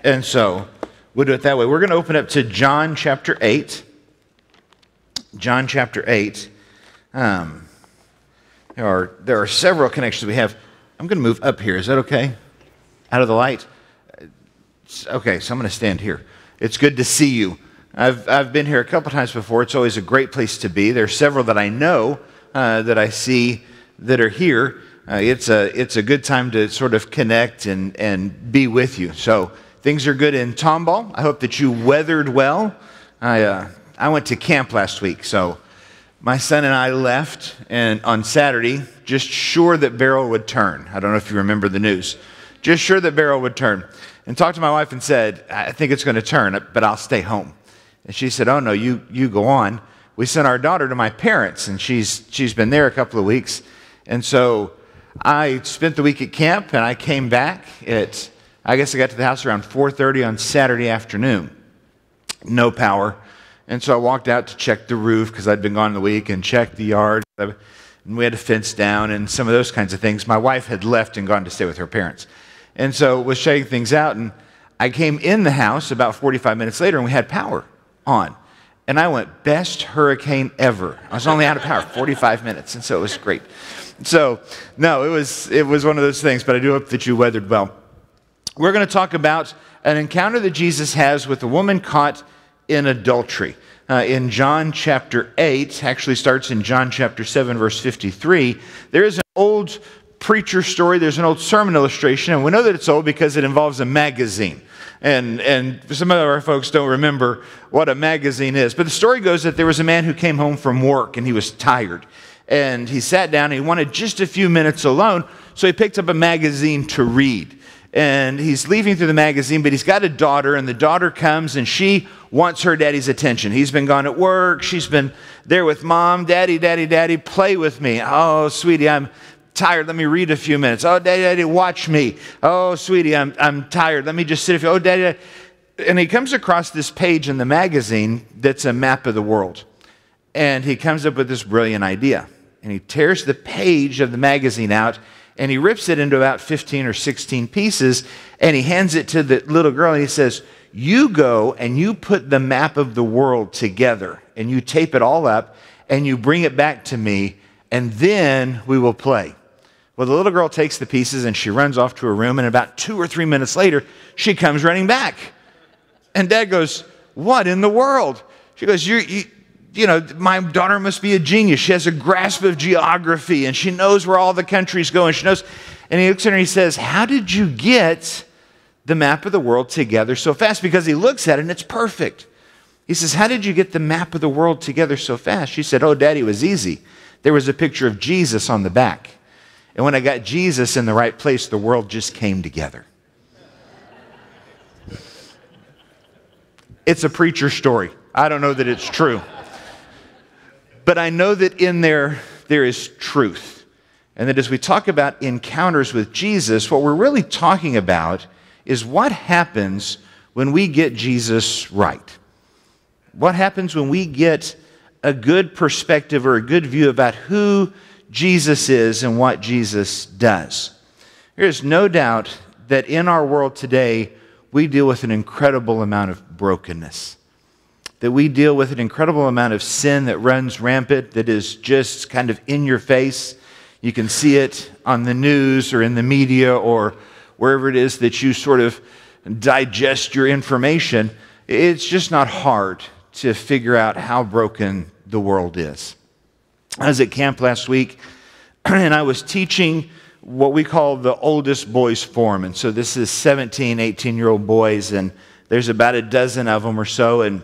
And so we'll do it that way. We're going to open up to John chapter 8. John chapter 8. There are several connections we have. I'm going to move up here. Is that okay? Out of the light? Okay, so I'm going to stand here. It's good to see you. I've been here a couple times before. It's always a great place to be. There's several that I know that I see that are here. It's a good time to sort of connect and be with you. So things are good in Tomball. I hope that you weathered well. I went to camp last week, so my son and I left and on Saturday, just sure that Beryl would turn. I don't know if you remember the news. Just sure that Beryl would turn. And talked to my wife and said, I think it's going to turn, but I'll stay home. And she said, oh no, you go on. We sent our daughter to my parents, and she's been there a couple of weeks. And so I spent the week at camp, and I came back I guess I got to the house around 4:30 on Saturday afternoon. No power. And so I walked out to check the roof because I'd been gone the week and checked the yard. And we had a fence down and some of those kinds of things. My wife had left and gone to stay with her parents. And so was checking things out. And I came in the house about 45 minutes later and we had power on. And I went, best hurricane ever. I was only out of power 45 minutes. And so it was great. So, no, it was one of those things. But I do hope that you weathered well. We're going to talk about an encounter that Jesus has with a woman caught in adultery. In John chapter 8, actually starts in John chapter 7, verse 53, there is an old preacher story, there's an old sermon illustration, and we know that it's old because it involves a magazine. And some of our folks don't remember what a magazine is. But the story goes that there was a man who came home from work, and he was tired. And he sat down, and he wanted just a few minutes alone, so he picked up a magazine to read. And he's leafing through the magazine, but he's got a daughter, and the daughter comes, and she wants her daddy's attention. He's been gone at work. She's been there with mom. Daddy, daddy, daddy, play with me. Oh, sweetie, I'm tired. Let me read a few minutes. Oh, daddy, daddy, watch me. Oh, sweetie, I'm tired. Let me just sit a few. Oh, daddy, daddy. And he comes across this page in the magazine that's a map of the world. And he comes up with this brilliant idea. And he tears the page of the magazine out, and he rips it into about 15 or 16 pieces, and he hands it to the little girl, and he says, you go and you put the map of the world together, and you tape it all up, and you bring it back to me, and then we will play. Well, the little girl takes the pieces, and she runs off to her room, and about 2 or 3 minutes later, she comes running back. And Dad goes, what in the world? She goes, you know, my daughter must be a genius. She has a grasp of geography, and she knows where all the countries go, and she knows. And he looks at her and he says, how did you get the map of the world together so fast? Because he looks at it and it's perfect. He says, how did you get the map of the world together so fast? She said, oh, Daddy, it was easy. There was a picture of Jesus on the back. And when I got Jesus in the right place, the world just came together. It's a preacher story. I don't know that it's true. But I know that in there is truth. And that as we talk about encounters with Jesus, what we're really talking about is what happens when we get Jesus right. What happens when we get a good perspective or a good view about who Jesus is and what Jesus does. There is no doubt that in our world today, we deal with an incredible amount of brokenness. That we deal with an incredible amount of sin that runs rampant, that is just kind of in your face. You can see it on the news or in the media or wherever it is that you sort of digest your information. It's just not hard to figure out how broken the world is. I was at camp last week, and I was teaching what we call the oldest boys forum. And so this is 17, 18-year-old boys, and there's about a dozen of them or so, and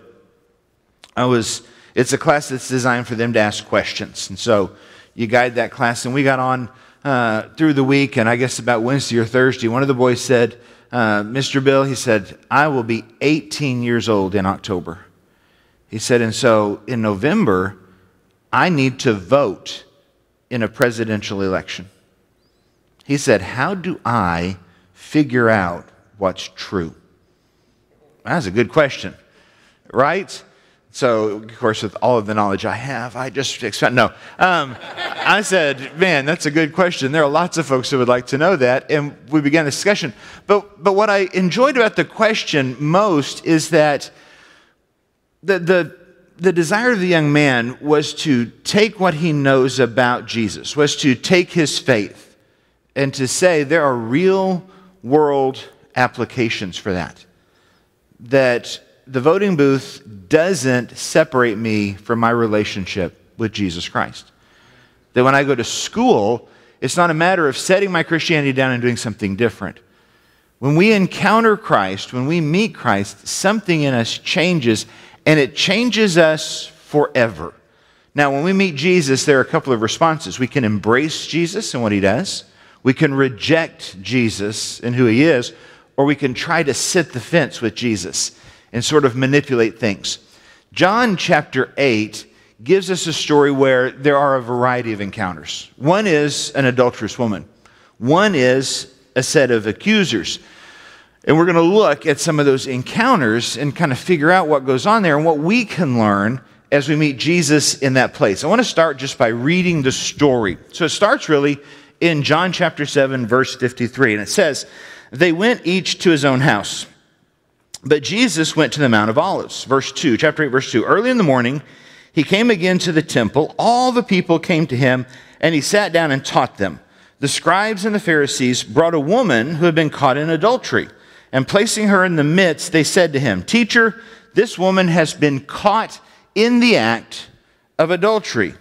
it's a class that's designed for them to ask questions. And so you guide that class. And we got on through the week, and I guess about Wednesday or Thursday, one of the boys said, Mr. Bill, he said, I will be 18 years old in October. He said, and so in November, I need to vote in a presidential election. He said, how do I figure out what's true? That's a good question, right? So, of course, with all of the knowledge I have, I just expect, no. I said, man, that's a good question. There are lots of folks who would like to know that, and we began the discussion. But what I enjoyed about the question most is that the desire of the young man was to take what he knows about Jesus, was to take his faith and to say there are real world applications for that. That the voting booth doesn't separate me from my relationship with Jesus Christ. That when I go to school, it's not a matter of setting my Christianity down and doing something different. When we encounter Christ, when we meet Christ, something in us changes, and it changes us forever. Now, when we meet Jesus, there are a couple of responses. We can embrace Jesus and what he does. We can reject Jesus and who he is, or we can try to sit the fence with Jesus and sort of manipulate things. John chapter 8 gives us a story where there are a variety of encounters. One is an adulterous woman. One is a set of accusers. And we're going to look at some of those encounters and kind of figure out what goes on there and what we can learn as we meet Jesus in that place. I want to start just by reading the story. So it starts really in John chapter 7, verse 53. And it says, "They went each to his own house. But Jesus went to the Mount of Olives." Verse 2, chapter 8, verse 2. "Early in the morning, he came again to the temple. All the people came to him, and he sat down and taught them. The scribes and the Pharisees brought a woman who had been caught in adultery. And placing her in the midst, they said to him, 'Teacher, this woman has been caught in the act of adultery.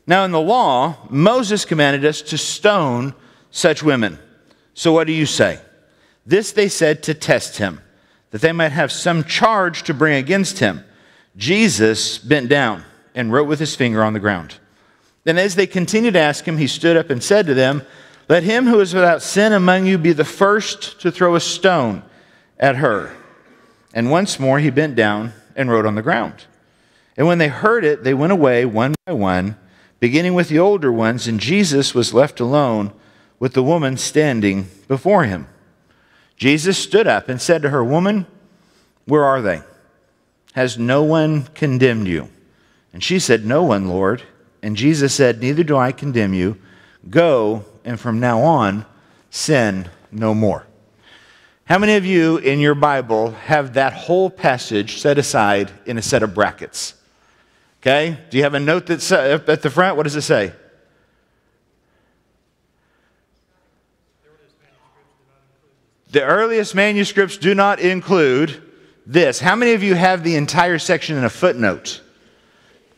Now in the law, Moses commanded us to stone such women. So what do you say?' This they said to test him, that they might have some charge to bring against him. Jesus bent down and wrote with his finger on the ground. Then as they continued to ask him, he stood up and said to them, 'Let him who is without sin among you be the first to throw a stone at her.' And once more he bent down and wrote on the ground. And when they heard it, they went away one by one, beginning with the older ones, and Jesus was left alone with the woman standing before him. Jesus stood up and said to her, 'Woman, where are they? Has no one condemned you?' And she said, 'No one, Lord.' And Jesus said, 'Neither do I condemn you. Go, and from now on, sin no more.'" How many of you in your Bible have that whole passage set aside in a set of brackets? Okay? Do you have a note that's up at the front? What does it say? The earliest manuscripts do not include this. How many of you have the entire section in a footnote?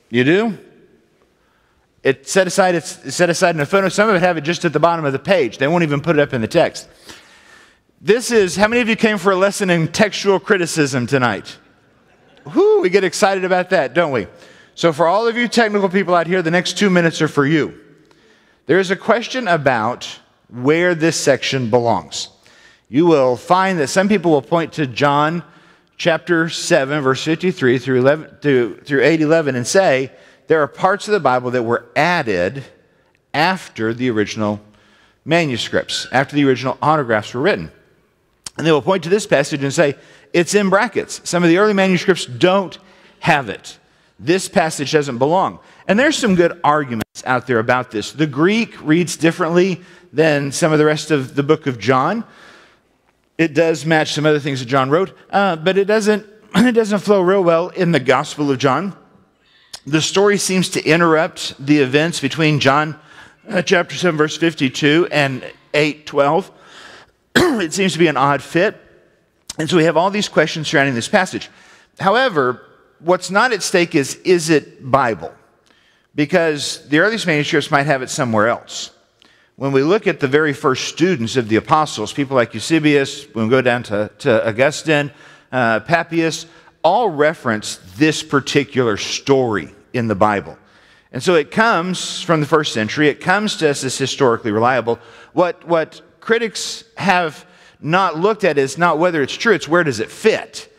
You do? It's set aside in a footnote. Some of it have it just at the bottom of the page. They won't even put it up in the text. This is, how many of you came for a lesson in textual criticism tonight? Whew, we get excited about that, don't we? So for all of you technical people out here, the next 2 minutes are for you. There's a question about where this section belongs. You will find that some people will point to John chapter 7, verse 53 through 8:11 and say there are parts of the Bible that were added after the original manuscripts, after the original autographs were written. And they will point to this passage and say, it's in brackets. Some of the early manuscripts don't have it. This passage doesn't belong. And there's some good arguments out there about this. The Greek reads differently than some of the rest of the book of John. It does match some other things that John wrote, but it doesn't flow real well in the Gospel of John. The story seems to interrupt the events between John chapter 7, verse 52 and 8:12. It seems to be an odd fit. And so we have all these questions surrounding this passage. However, what's not at stake is it Bible? Because the earliest manuscripts might have it somewhere else. When we look at the very first students of the apostles, people like Eusebius, when we go down to Augustine, Papias, all reference this particular story in the Bible. And so it comes from the first century. It comes to us as historically reliable. What critics have not looked at is not whether it's true, it's where does it fit.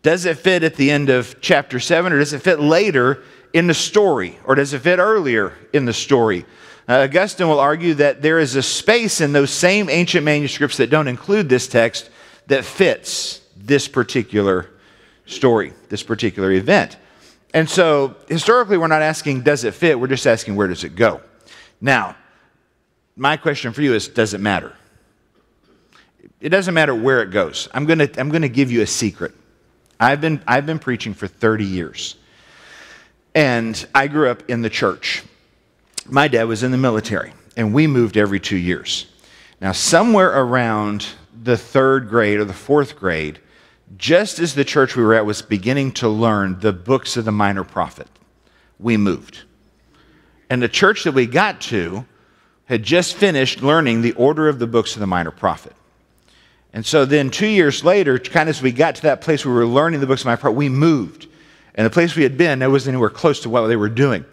Does it fit at the end of chapter 7, or does it fit later in the story, or does it fit earlier in the story? Augustine will argue that there is a space in those same ancient manuscripts that don't include this text that fits this particular story, this particular event. And so historically, we're not asking, does it fit? We're just asking, where does it go? Now, my question for you is, does it matter? It doesn't matter where it goes. I'm going to give you a secret. I've been preaching for 30 years. And I grew up in the church. My dad was in the military, and we moved every 2 years. Now, somewhere around the 3rd grade or the 4th grade, just as the church we were at was beginning to learn the books of the minor prophet, we moved. And the church that we got to had just finished learning the order of the books of the minor prophet. And so then 2 years later, kind of as we got to that place where we were learning the books of the minor prophet, we moved. And the place we had been, there wasn't anywhere close to what they were doing.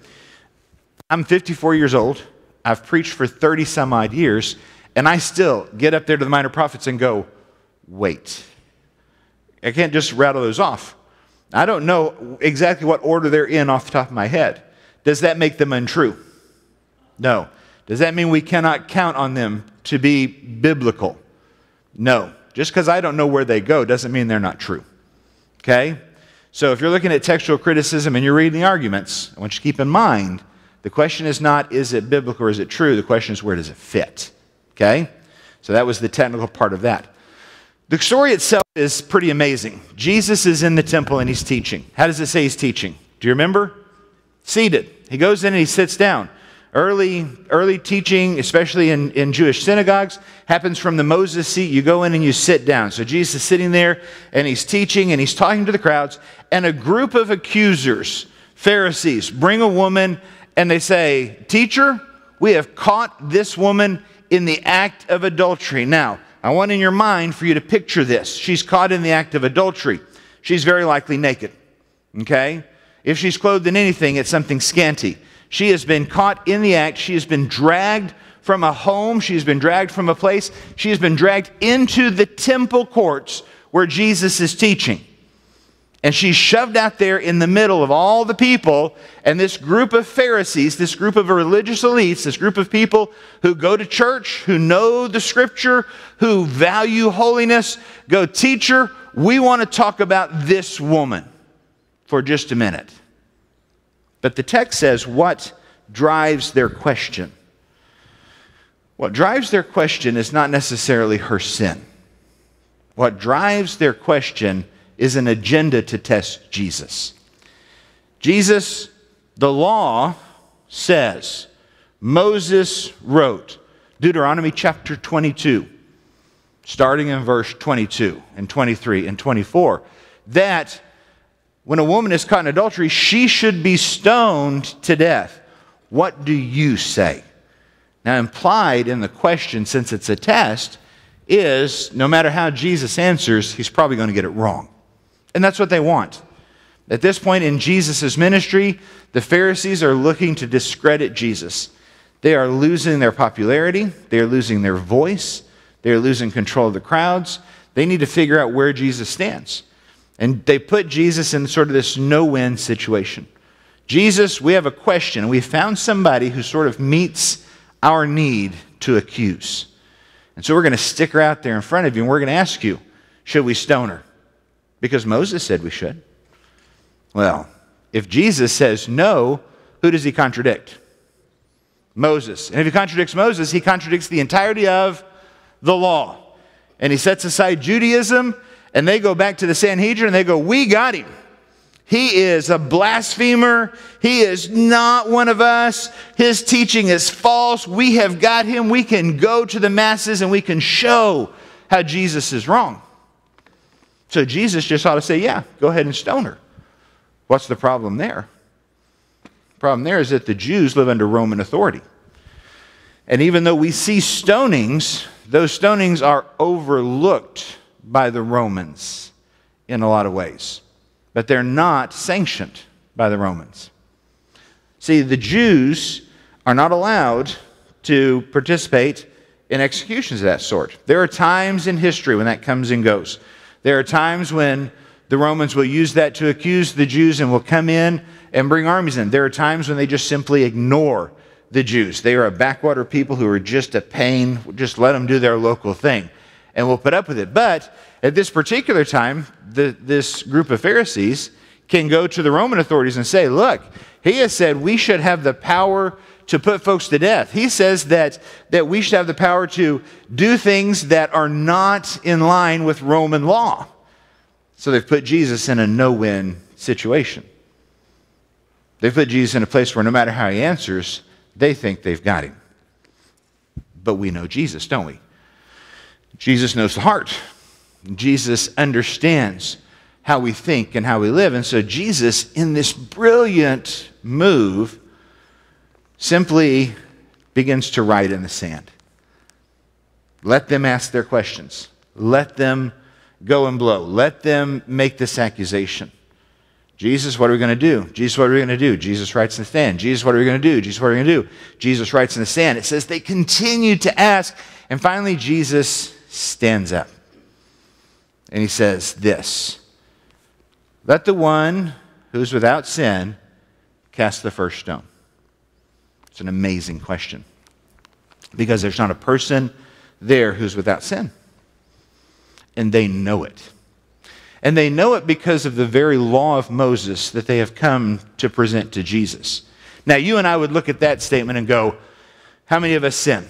I'm 54 years old. I've preached for 30 some odd years. And I still get up there to the minor prophets and go, wait. I can't just rattle those off. I don't know exactly what order they're in off the top of my head. Does that make them untrue? No. Does that mean we cannot count on them to be biblical? No. Just because I don't know where they go doesn't mean they're not true. Okay? So if you're looking at textual criticism and you're reading the arguments, I want you to keep in mind, the question is not, is it biblical or is it true? The question is, where does it fit? Okay? So that was the technical part of that. The story itself is pretty amazing. Jesus is in the temple and he's teaching. How does it say he's teaching? Do you remember? Seated. He goes in and he sits down. Early teaching, especially in Jewish synagogues, happens from the Moses seat. You go in and you sit down. So Jesus is sitting there and he's teaching and he's talking to the crowds. And a group of accusers, Pharisees, bring a woman and they say, "Teacher, we have caught this woman in the act of adultery." Now, I want in your mind for you to picture this. She's caught in the act of adultery. She's very likely naked. Okay? If she's clothed in anything, it's something scanty. She has been caught in the act. She has been dragged from a home. She has been dragged from a place. She has been dragged into the temple courts where Jesus is teaching. And she's shoved out there in the middle of all the people. And this group of Pharisees, this group of religious elites, this group of people who go to church, who know the scripture, who value holiness, go, "Teacher, we want to talk about this woman for just a minute." But the text says what drives their question. What drives their question is not necessarily her sin. What drives their question is an agenda to test Jesus. Jesus, the law says, Moses wrote, Deuteronomy chapter 22, starting in verse 22 and 23 and 24, that when a woman is caught in adultery, she should be stoned to death. What do you say? Now, implied in the question, since it's a test, is no matter how Jesus answers, he's probably going to get it wrong. And that's what they want. At this point in Jesus' ministry, the Pharisees are looking to discredit Jesus. They are losing their popularity. They are losing their voice. They are losing control of the crowds. They need to figure out where Jesus stands. And they put Jesus in sort of this no-win situation. Jesus, we have a question. We found somebody who sort of meets our need to accuse. And so we're going to stick her out there in front of you, and we're going to ask you, should we stone her? Because Moses said we should. Well, if Jesus says no, who does he contradict? Moses. And if he contradicts Moses, he contradicts the entirety of the law. And he sets aside Judaism, and they go back to the Sanhedrin, and they go, "We got him. He is a blasphemer. He is not one of us. His teaching is false. We have got him. We can go to the masses, and we can show how Jesus is wrong." So Jesus just ought to say, yeah, go ahead and stone her. What's the problem there? The problem there is that the Jews live under Roman authority. And even though we see stonings, those stonings are overlooked by the Romans in a lot of ways. But they're not sanctioned by the Romans. See, the Jews are not allowed to participate in executions of that sort. There are times in history when that comes and goes. There are times when the Romans will use that to accuse the Jews and will come in and bring armies in. There are times when they just simply ignore the Jews. They are a backwater people who are just a pain. Just let them do their local thing. And we'll put up with it. But at this particular time, this group of Pharisees can go to the Roman authorities and say, look, he has said we should have the power to put folks to death. He says that we should have the power to do things that are not in line with Roman law. So they've put Jesus in a no-win situation. They've put Jesus in a place where no matter how he answers, they think they've got him. But we know Jesus, don't we? Jesus knows the heart. Jesus understands how we think and how we live. And so Jesus, in this brilliant move, simply begins to write in the sand. Let them ask their questions. Let them go and blow. Let them make this accusation. Jesus, what are we going to do? Jesus, what are we going to do? Jesus writes in the sand. Jesus, what are we going to do? Jesus, what are we going to do? Jesus writes in the sand. It says they continue to ask, and finally Jesus stands up. And he says this, let the one who is without sin cast the first stone. It's an amazing question because there's not a person there who's without sin. And they know it. And they know it because of the very law of Moses that they have come to present to Jesus. Now, you and I would look at that statement and go, how many of us sin?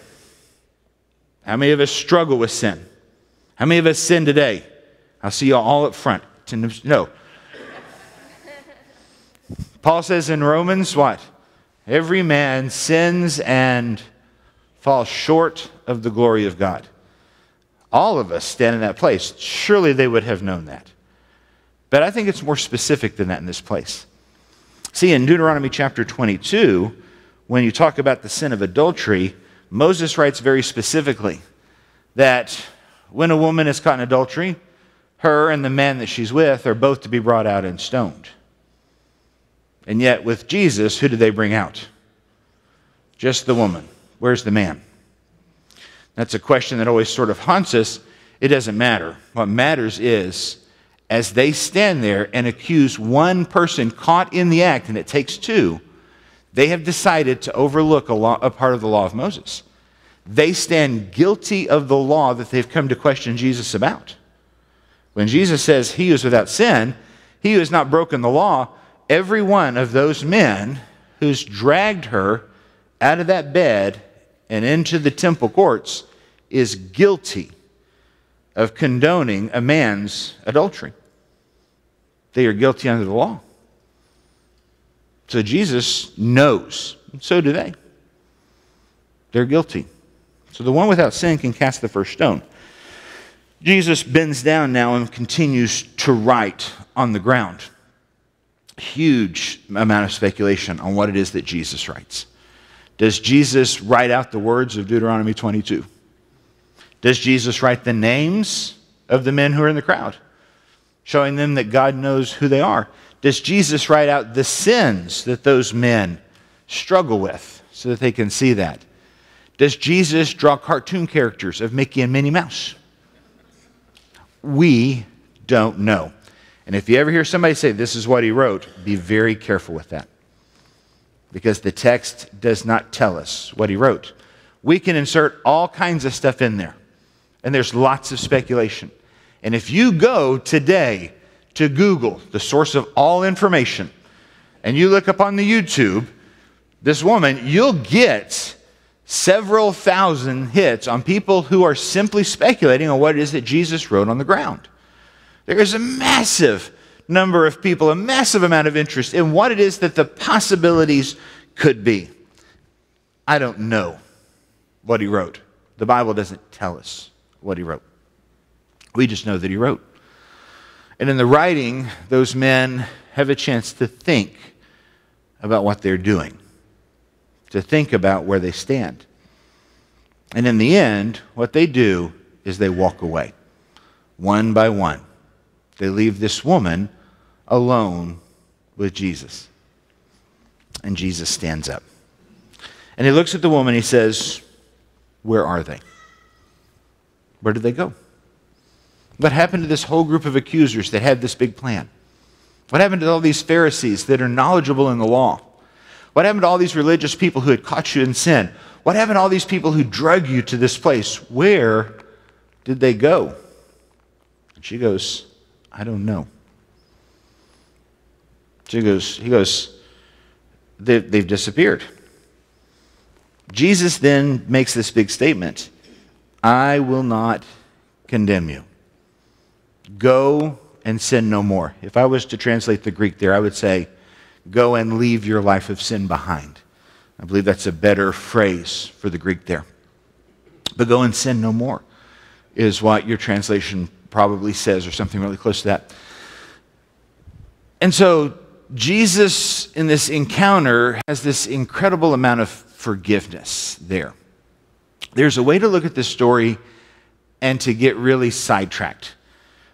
How many of us struggle with sin? How many of us sin today? I'll see you all up front. No. Paul says in Romans, what? Every man sins and falls short of the glory of God. All of us stand in that place. Surely they would have known that. But I think it's more specific than that in this place. See, in Deuteronomy chapter 22, when you talk about the sin of adultery, Moses writes very specifically that when a woman is caught in adultery, her and the man that she's with are both to be brought out and stoned. And yet with Jesus, who did they bring out? Just the woman. Where's the man? That's a question that always sort of haunts us. It doesn't matter. What matters is, as they stand there and accuse one person caught in the act, and it takes two, they have decided to overlook a part of the law of Moses. They stand guilty of the law that they've come to question Jesus about. When Jesus says he is without sin, he who has not broken the law, every one of those men who's dragged her out of that bed and into the temple courts is guilty of condoning a man's adultery. They are guilty under the law. So Jesus knows, and so do they. They're guilty. So the one without sin can cast the first stone. Jesus bends down now and continues to write on the ground. Huge amount of speculation on what it is that Jesus writes. Does Jesus write out the words of Deuteronomy 22? Does Jesus write the names of the men who are in the crowd, showing them that God knows who they are? Does Jesus write out the sins that those men struggle with so that they can see that? Does Jesus draw cartoon characters of Mickey and Minnie Mouse? We don't know. And if you ever hear somebody say this is what he wrote, be very careful with that. Because the text does not tell us what he wrote. We can insert all kinds of stuff in there. And there's lots of speculation. And if you go today to Google, the source of all information, and you look up on the YouTube, this woman, you'll get several thousand hits on people who are simply speculating on what it is that Jesus wrote on the ground. There is a massive number of people, a massive amount of interest in what it is that the possibilities could be. I don't know what he wrote. The Bible doesn't tell us what he wrote. We just know that he wrote. And in the writing, those men have a chance to think about what they're doing, to think about where they stand. And in the end, what they do is they walk away, one by one. They leave this woman alone with Jesus. And Jesus stands up. And he looks at the woman, he says, where are they? Where did they go? What happened to this whole group of accusers that had this big plan? What happened to all these Pharisees that are knowledgeable in the law? What happened to all these religious people who had caught you in sin? What happened to all these people who drug you to this place? Where did they go? And she goes, I don't know. So he goes, they've disappeared. Jesus then makes this big statement, I will not condemn you. Go and sin no more. If I was to translate the Greek there, I would say, go and leave your life of sin behind. I believe that's a better phrase for the Greek there. But go and sin no more is what your translation probably says, or something really close to that. And so Jesus, in this encounter, has this incredible amount of forgiveness there. There's a way to look at this story and to get really sidetracked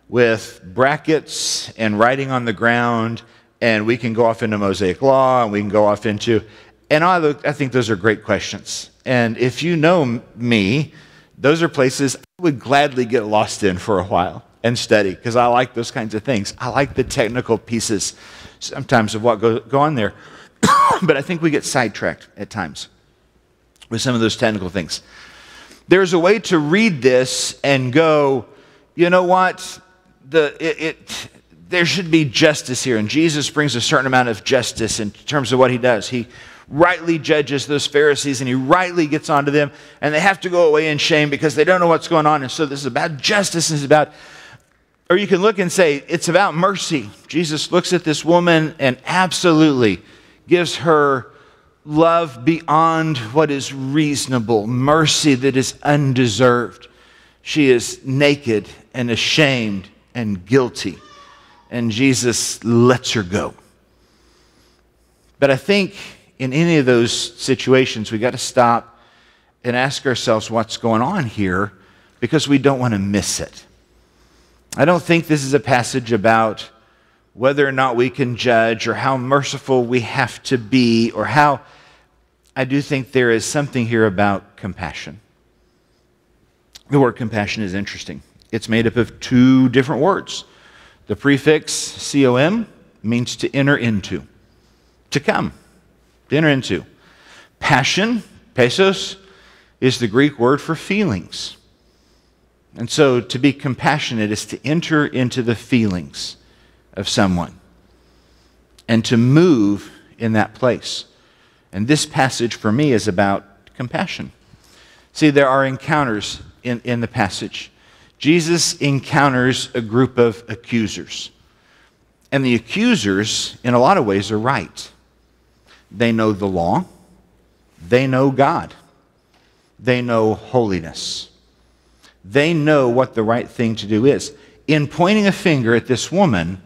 with brackets and writing on the ground, and we can go off into Mosaic law, and we can go off into, and I think those are great questions. And if you know me, those are places I would gladly get lost in for a while and study, because I like those kinds of things. I like the technical pieces sometimes of what go on there. But I think we get sidetracked at times with some of those technical things. There's a way to read this and go, you know what? There should be justice here. And Jesus brings a certain amount of justice in terms of what he does. He rightly judges those Pharisees, and he rightly gets onto them, and they have to go away in shame because they don't know what's going on. And so this is about justice, and it's about, or you can look and say, it's about mercy. Jesus looks at this woman and absolutely gives her love beyond what is reasonable, mercy that is undeserved. She is naked and ashamed and guilty, and Jesus lets her go. But I think in any of those situations, we got to stop and ask ourselves what's going on here, because we don't want to miss it. I don't think this is a passage about whether or not we can judge, or how merciful we have to be, or how. I do think there is something here about compassion. The word compassion is interesting. It's made up of two different words. The prefix com means to enter into, to come, to enter into. Passion, pesos, is the Greek word for feelings. And so to be compassionate is to enter into the feelings of someone and to move in that place. And this passage for me is about compassion. See, there are encounters in the passage. Jesus encounters a group of accusers. And the accusers, in a lot of ways, are right. They know the law. They know God. They know holiness. They know what the right thing to do is. In pointing a finger at this woman,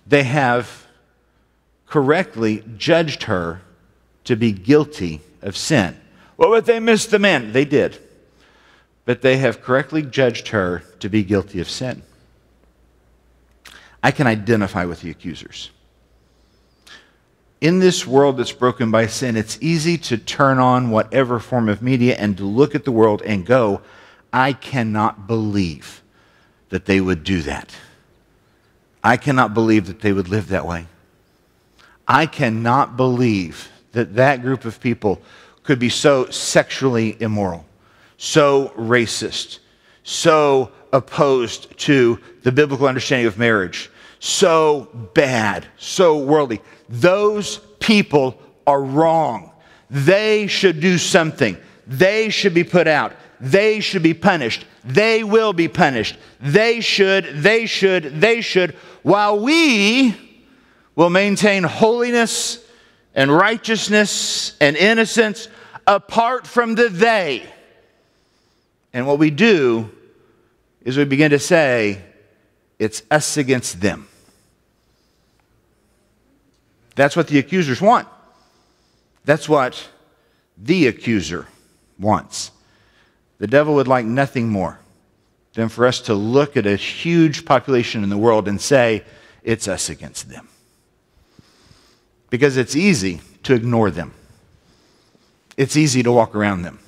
they have correctly judged her to be guilty of sin. Well, but they missed the man. They did. But they have correctly judged her to be guilty of sin. I can identify with the accusers. In this world that's broken by sin, it's easy to turn on whatever form of media and to look at the world and go, I cannot believe that they would do that. I cannot believe that they would live that way. I cannot believe that that group of people could be so sexually immoral, so racist, so opposed to the biblical understanding of marriage, so bad, so worldly. Those people are wrong. They should do something. They should be put out. They should be punished. They will be punished. They should, while we will maintain holiness and righteousness and innocence apart from the they. And what we do is we begin to say, it's us against them. That's what the accusers want. That's what the accuser wants. The devil would like nothing more than for us to look at a huge population in the world and say, it's us against them. Because it's easy to ignore them. It's easy to walk around them.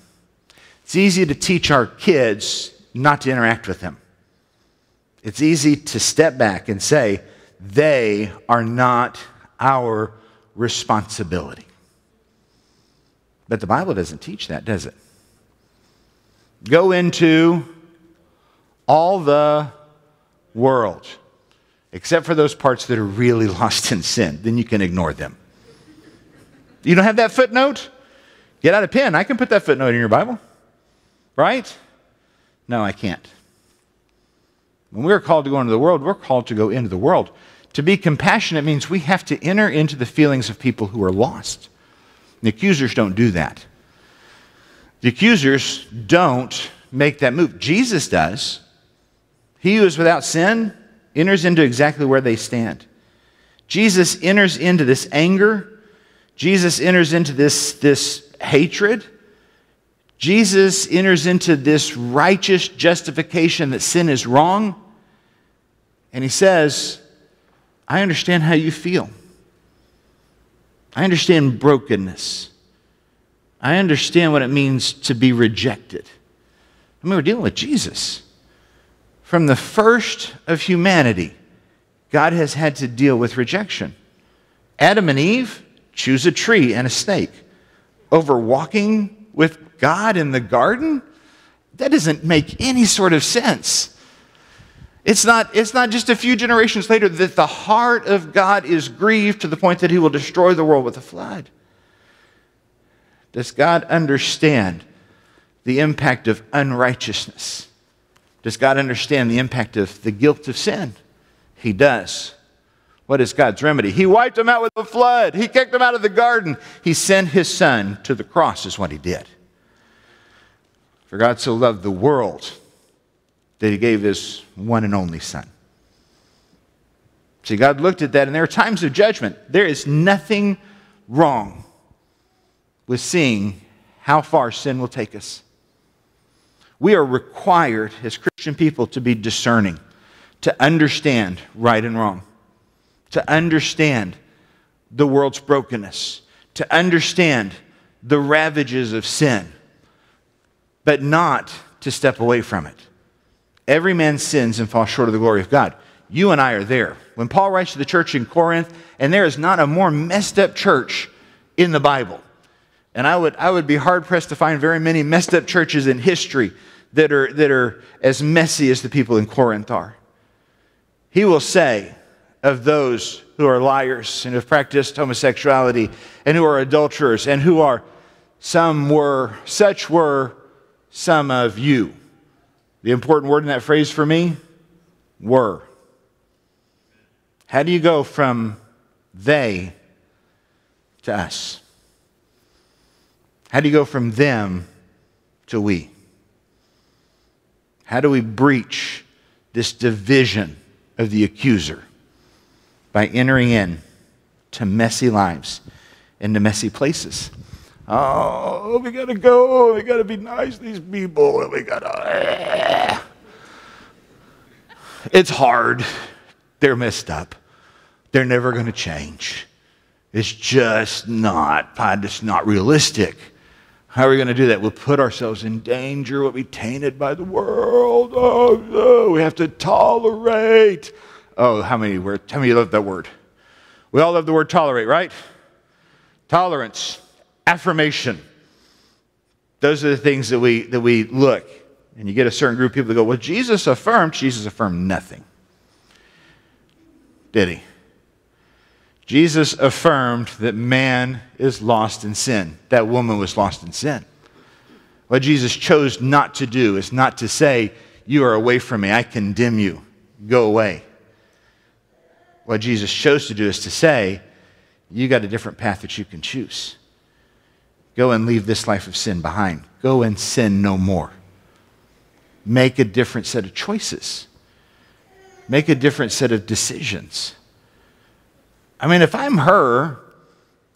It's easy to teach our kids not to interact with them. It's easy to step back and say, they are not our responsibility. But the Bible doesn't teach that, does it? Go into all the world except for those parts that are really lost in sin. Then you can ignore them. You don't have that footnote? Get out a pen. I can put that footnote in your Bible. Right? No, I can't. When we're called to go into the world, we're called to go into the world. To be compassionate means we have to enter into the feelings of people who are lost. The accusers don't do that. The accusers don't make that move. Jesus does. He who is without sin enters into exactly where they stand. Jesus enters into this anger. Jesus enters into this hatred. Jesus enters into this righteous justification that sin is wrong. And he says, I understand how you feel. I understand brokenness. I understand what it means to be rejected. I mean, we're dealing with Jesus. From the first of humanity, God has had to deal with rejection. Adam and Eve choose a tree and a snake over walking with God in the garden? That doesn't make any sort of sense. It's not just a few generations later that the heart of God is grieved to the point that he will destroy the world with a flood. Does God understand the impact of unrighteousness? Does God understand the impact of the guilt of sin? He does. What is God's remedy? He wiped them out with a flood. He kicked them out of the garden. He sent his son to the cross is what he did. For God so loved the world that he gave his one and only son. See, God looked at that, and there are times of judgment. There is nothing wrong with seeing how far sin will take us. We are required as Christian people to be discerning, to understand right and wrong, to understand the world's brokenness, to understand the ravages of sin, but not to step away from it. Every man sins and falls short of the glory of God. You and I are there. When Paul writes to the church in Corinth, and there is not a more messed up church in the Bible. And I would be hard-pressed to find very many messed up churches in history that are as messy as the people in Corinth are. He will say of those who are liars and have practiced homosexuality and who are adulterers and who are, such were some of you. The important word in that phrase for me, were. How do you go from they to us? How do you go from them to we? How do we breach this division of the accuser? By entering in to messy lives, into messy places. Oh, we got to go. We got to be nice to these people. We got to... It's hard. They're messed up. They're never going to change. It's just not realistic. How are we going to do that? We'll put ourselves in danger. We'll be tainted by the world. Oh, no. We have to tolerate. Oh, how many love that word? We all love the word tolerate, right? Tolerance. Affirmation. Those are the things that we look, and you get a certain group of people that go, well, Jesus affirmed nothing. Did he? Jesus affirmed that man is lost in sin. That woman was lost in sin. What Jesus chose not to do is not to say, you are away from me, I condemn you, go away. What Jesus chose to do is to say, you got a different path that you can choose. Go and leave this life of sin behind. Go and sin no more. Make a different set of choices. Make a different set of decisions. I mean, if I'm her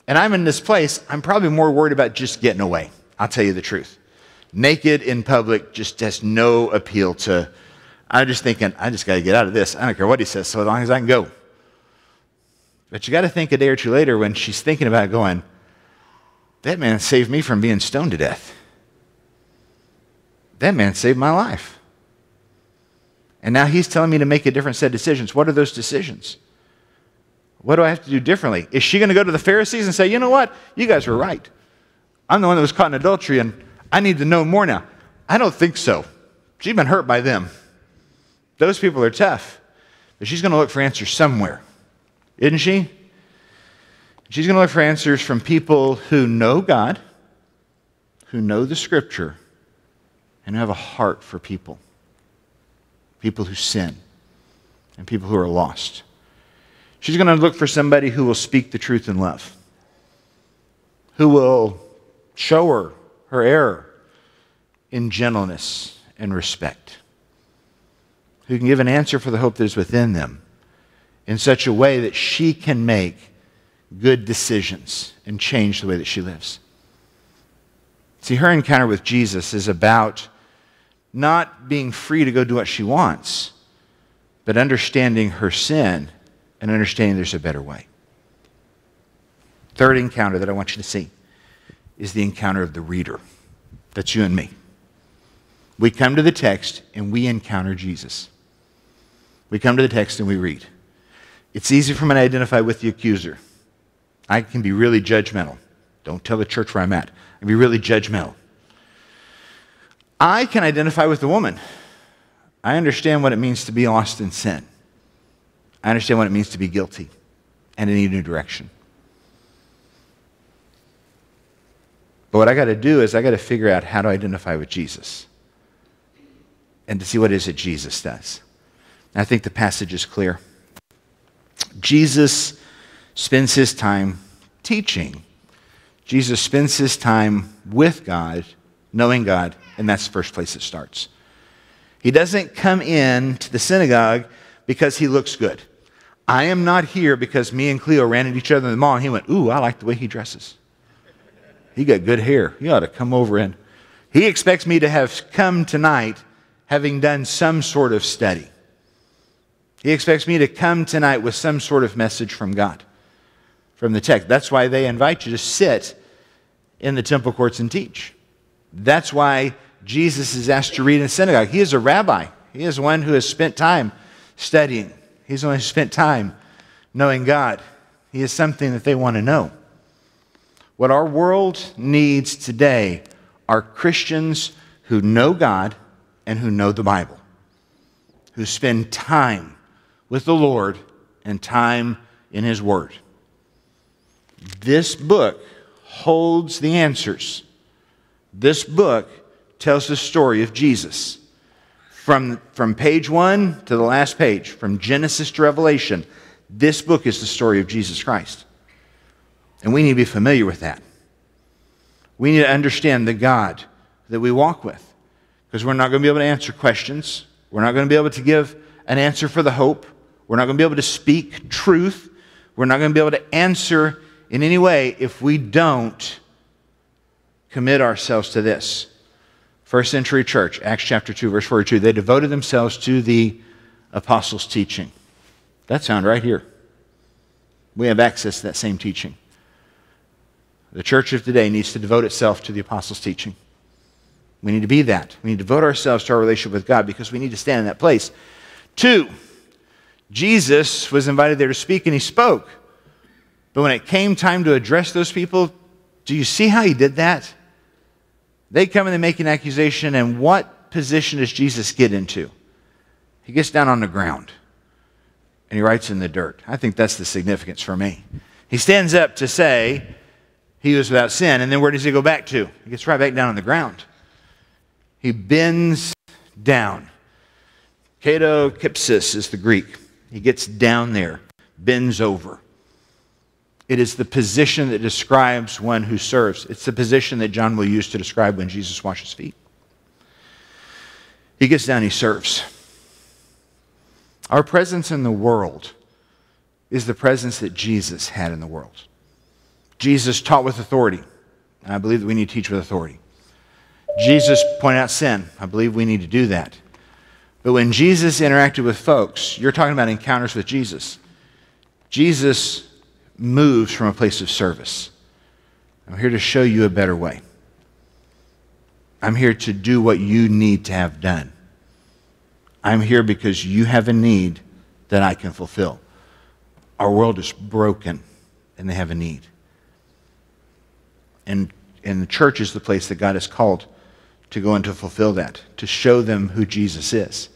and I'm in this place, I'm probably more worried about just getting away. I'll tell you the truth. Naked in public just has no appeal to, I'm just thinking, I just got to get out of this. I don't care what he says, so long as I can go. But you got to think a day or two later when she's thinking about going, that man saved me from being stoned to death. That man saved my life. And now he's telling me to make a different set of decisions. What are those decisions? What do I have to do differently? Is she going to go to the Pharisees and say, you know what? You guys were right. I'm the one that was caught in adultery and I need to know more now. I don't think so. She's been hurt by them. Those people are tough. So she's going to look for answers somewhere, isn't she? She's going to look for answers from people who know God, who know the Scripture, and who have a heart for people. People who sin and people who are lost. She's going to look for somebody who will speak the truth in love, who will show her error in gentleness and respect, who can give an answer for the hope that is within them in such a way that she can make good decisions and change the way that she lives. See, her encounter with Jesus is about not being free to go do what she wants, but understanding her sin and understanding there's a better way. Third encounter that I want you to see is the encounter of the reader. That's you and me. We come to the text and we encounter Jesus. We come to the text and we read. It's easy for me to identify with the accuser. I can be really judgmental. Don't tell the church where I'm at. I can be really judgmental. I can identify with the woman. I understand what it means to be lost in sin. I understand what it means to be guilty and to need a new direction. But what I got to do is I got to figure out how to identify with Jesus and to see what it is that Jesus does. And I think the passage is clear. Jesus spends his time teaching. Jesus spends his time with God, knowing God, and that's the first place it starts. He doesn't come in to the synagogue because he looks good. I am not here because me and Cleo ran at each other in the mall and he went, ooh, I like the way he dresses. He got good hair. He ought to come over in. He expects me to have come tonight having done some sort of study. He expects me to come tonight with some sort of message from God, from the text. That's why they invite you to sit in the temple courts and teach. That's why Jesus is asked to read in a synagogue. He is a rabbi. He is one who has spent time studying. He's the one who spent time knowing God. He is something that they want to know. What our world needs today are Christians who know God and who know the Bible, who spend time with the Lord and time in His Word. This book holds the answers. This book tells the story of Jesus. From page 1 to the last page, from Genesis to Revelation, this book is the story of Jesus Christ. And we need to be familiar with that. We need to understand the God that we walk with. Because we're not going to be able to answer questions. We're not going to be able to give an answer for the hope. We're not going to be able to speak truth. We're not going to be able to answer in any way if we don't commit ourselves to this. First century church, Acts chapter 2, verse 42, they devoted themselves to the apostles' teaching. That's found right here. We have access to that same teaching. The church of today needs to devote itself to the apostles' teaching. We need to be that. We need to devote ourselves to our relationship with God because we need to stand in that place. 2, Jesus was invited there to speak and he spoke. But when it came time to address those people, do you see how he did that? They come and they make an accusation, and what position does Jesus get into? He gets down on the ground and he writes in the dirt. I think that's the significance for me. He stands up to say he was without sin, and then where does he go back to? He gets right back down on the ground. He bends down. Katokipsis is the Greek. He gets down there, bends over. It is the position that describes one who serves. It's the position that John will use to describe when Jesus washes feet. He gets down, he serves. Our presence in the world is the presence that Jesus had in the world. Jesus taught with authority, and I believe that we need to teach with authority. Jesus pointed out sin. I believe we need to do that. But when Jesus interacted with folks, you're talking about encounters with Jesus. Jesus moves from a place of service. I'm here to show you a better way. I'm here to do what you need to have done. I'm here because you have a need that I can fulfill. Our world is broken and they have a need. And the church is the place that God has called to go and to fulfill that, to show them who Jesus is.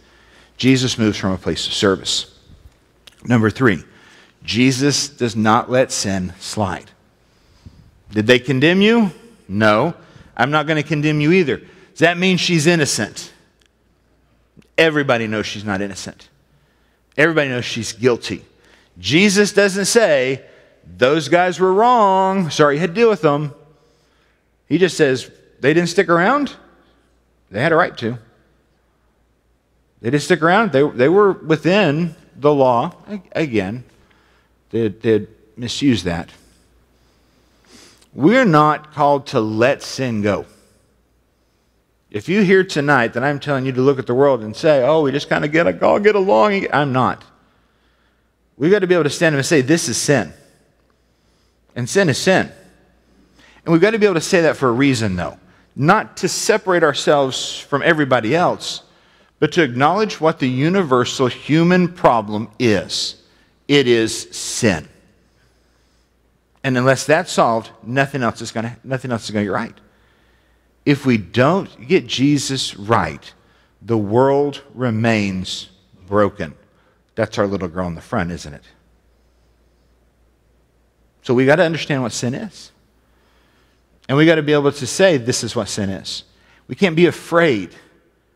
Jesus moves from a place of service. Number 3, Jesus does not let sin slide. Did they condemn you? No. I'm not going to condemn you either. Does that mean she's innocent? Everybody knows she's not innocent. Everybody knows she's guilty. Jesus doesn't say, those guys were wrong. Sorry you had to deal with them. He just says, they didn't stick around. They had a right to. They didn't stick around. They were within the law. Again, they misuse that. We're not called to let sin go. If you hear tonight that I'm telling you to look at the world and say, oh, we just kind of all get along, I'm not. We've got to be able to stand up and say, this is sin. And sin is sin. And we've got to be able to say that for a reason, though. Not to separate ourselves from everybody else, but to acknowledge what the universal human problem is. It is sin. And unless that's solved, nothing else is going to get right. If we don't get Jesus right, the world remains broken. That's our little girl in the front, isn't it? So we got to understand what sin is. And we got to be able to say this is what sin is. We can't be afraid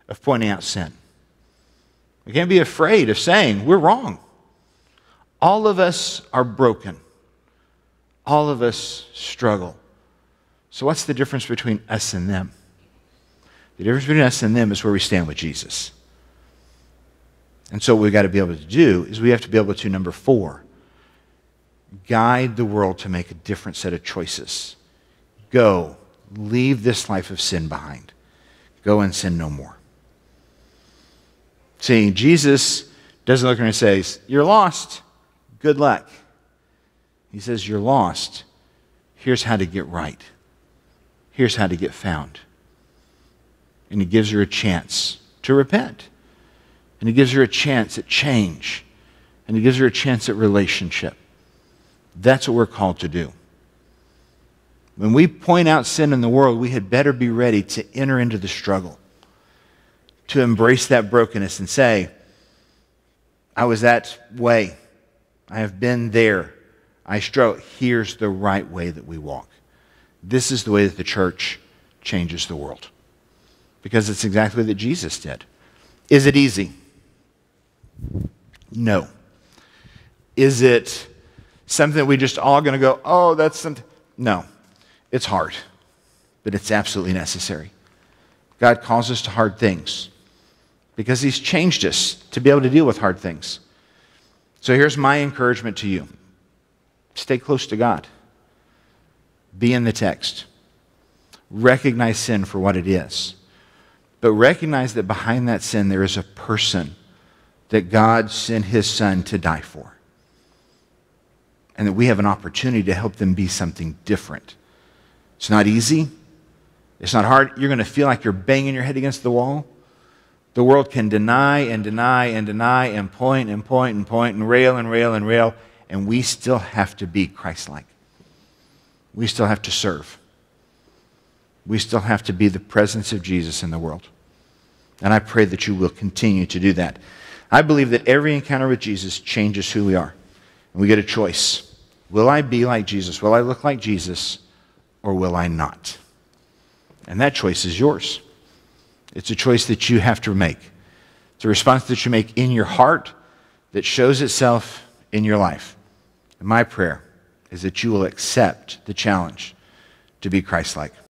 of pointing out sin. We can't be afraid of saying we're wrong. All of us are broken. All of us struggle. So what's the difference between us and them? The difference between us and them is where we stand with Jesus. And so what we've got to be able to do is we have to be able to, number 4, guide the world to make a different set of choices. Go, leave this life of sin behind. Go and sin no more. See, Jesus doesn't look at her and say, you're lost. Good luck. He says, you're lost. Here's how to get right. Here's how to get found. And he gives her a chance to repent. And he gives her a chance at change. And he gives her a chance at relationship. That's what we're called to do. When we point out sin in the world, we had better be ready to enter into the struggle, to embrace that brokenness and say, I was that way. I have been there. I struggle. Here's the right way that we walk. This is the way that the church changes the world. Because it's exactly what Jesus did. Is it easy? No. Is it something that we just all going to go, oh, that's something? No. It's hard. But it's absolutely necessary. God calls us to hard things because he's changed us to be able to deal with hard things. So here's my encouragement to you. Stay close to God. Be in the text. Recognize sin for what it is. But recognize that behind that sin there is a person that God sent his son to die for. And that we have an opportunity to help them be something different. It's not easy. It's not hard. You're going to feel like you're banging your head against the wall. The world can deny and deny and deny and point and point and point and rail and rail and rail. And we still have to be Christ-like. We still have to serve. We still have to be the presence of Jesus in the world. And I pray that you will continue to do that. I believe that every encounter with Jesus changes who we are. And we get a choice. Will I be like Jesus? Will I look like Jesus? Or will I not? And that choice is yours. It's a choice that you have to make. It's a response that you make in your heart that shows itself in your life. And my prayer is that you will accept the challenge to be Christ-like.